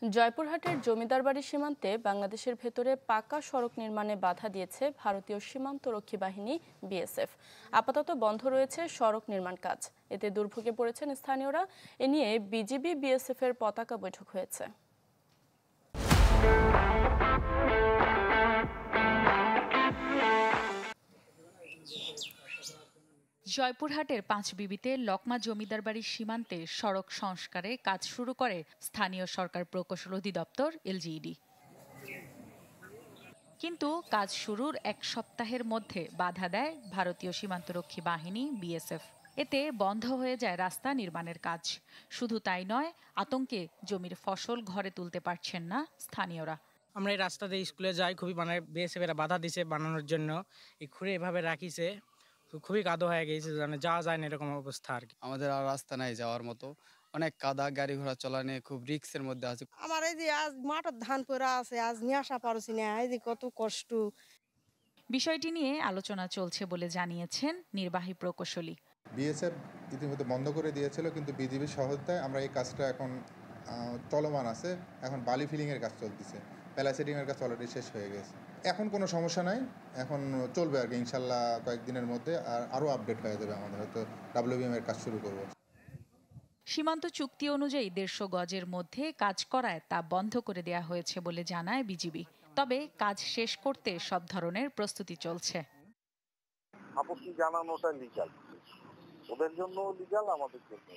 জয়পুরহাটের জমিদার বাড়ি সীমান্তে বাংলাদেশের ভেতরে পাকা সড়ক নির্মাণে বাধা দিয়েছে ভারতীয় সীমান্তরক্ষী বাহিনী বিএসএফ। আপাতত বন্ধ রয়েছে সড়ক নির্মাণ কাজ। এতে দুর্ভোগে পড়েছেন স্থানীয়রা। এ নিয়ে বিজিবি বিএসএফ এর পতাকা বৈঠক হয়েছে। জয়পুরহাটের পাঁচবিবিতে লকমা জমিদার বাড়ির সীমান্তে সড়ক সংস্কারে কাজ শুরু করে স্থানীয় সরকার প্রকৌশল অধিদপ্তর এলজিইডি। কিন্তু কাজ শুরুর এক সপ্তাহের মধ্যে বাধা দেয় ভারতীয় সীমান্তরক্ষী বাহিনী বিএসএফ। এতে বন্ধ হয়ে যায় রাস্তা নির্মাণের কাজ। শুধু তাই নয়, আতঙ্কে জমির ফসল ঘরে তুলতে পারছেন না স্থানীয়রা। আমরা এই রাস্তা দিয়ে স্কুলে যাই, খুবই বিএসএফ এরা বাধা দিছে বানানোর জন্য। এই খুঁড়ে এভাবে রাখিছে, খুবই কাদো হয়ে গেছে, যাওয়া যায় না এরকম অবস্থা আর কি। আমাদের আর রাস্তা নাই যাওয়ার মতো, অনেক কাদা, গাড়ি ঘোড়া চলা নিয়ে খুব রিস্কের মধ্যে আছে। আমার এই যে আজ মাঠের ধান পড়া আছে, আজ নিয়ে আসা পারছি না, এই যে কত কষ্ট। বিষয়টি নিয়ে আলোচনা চলছে বলে জানিয়েছেন নির্বাহী প্রকৌশলী। বিএসএফ ইতিমধ্যে বন্ধ করে দিয়েছিল, কিন্তু বিজিবির সহায়তায় আমরা এই কাজটা এখন চলমান আছে। এখন বালি ফিলিং এর কাজ চলতেছে, প্যালাসেটিং এর কাজ অলরেডি শেষ হয়ে গেছে। এখন কোনো সমস্যা নাই, এখন চলবে আর কি। ইনশাল্লাহ কয়েকদিনের মধ্যে আরও আপডেট হয়ে যাবে। আমাদের হয়তো ডাব্লিউবিএম এর কাজ শুরু করব। সীমান্ত চুক্তি অনুযায়ী 150 গজের মধ্যে কাজ করায় তা বন্ধ করে দেওয়া হয়েছে বলে জানায় বিজিবি। তবে কাজ শেষ করতে সব ধরনের প্রস্তুতি চলছে। আপত্তি জানানোটা লিগ্যাল, ওদের জন্য লিগ্যাল, আমাদের জন্য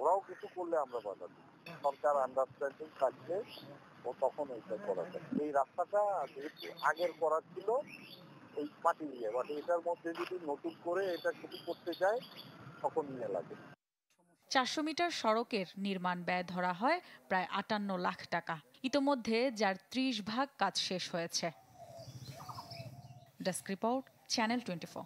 ওরাও কিছু করলে আমরা বাধা দিই। সরকার আন্ডারস্ট্যান্ডিং থাকলে ও তখন এইটা করা যায়। এই রাস্তাটা যেহেতু আগের করা ছিল ওই মাটি দিয়ে, বাট এটার মধ্যে যদি নতুন করে এটা কিছু করতে যায় তখন নিয়ে লাগে। 400 মিটার সড়কের নির্মাণ ব্যয় ধরা হয় প্রায় 58 লাখ টাকা। ইতোমধ্যে যার 30 ভাগ কাজ শেষ হয়েছে। Desk report, channel 24।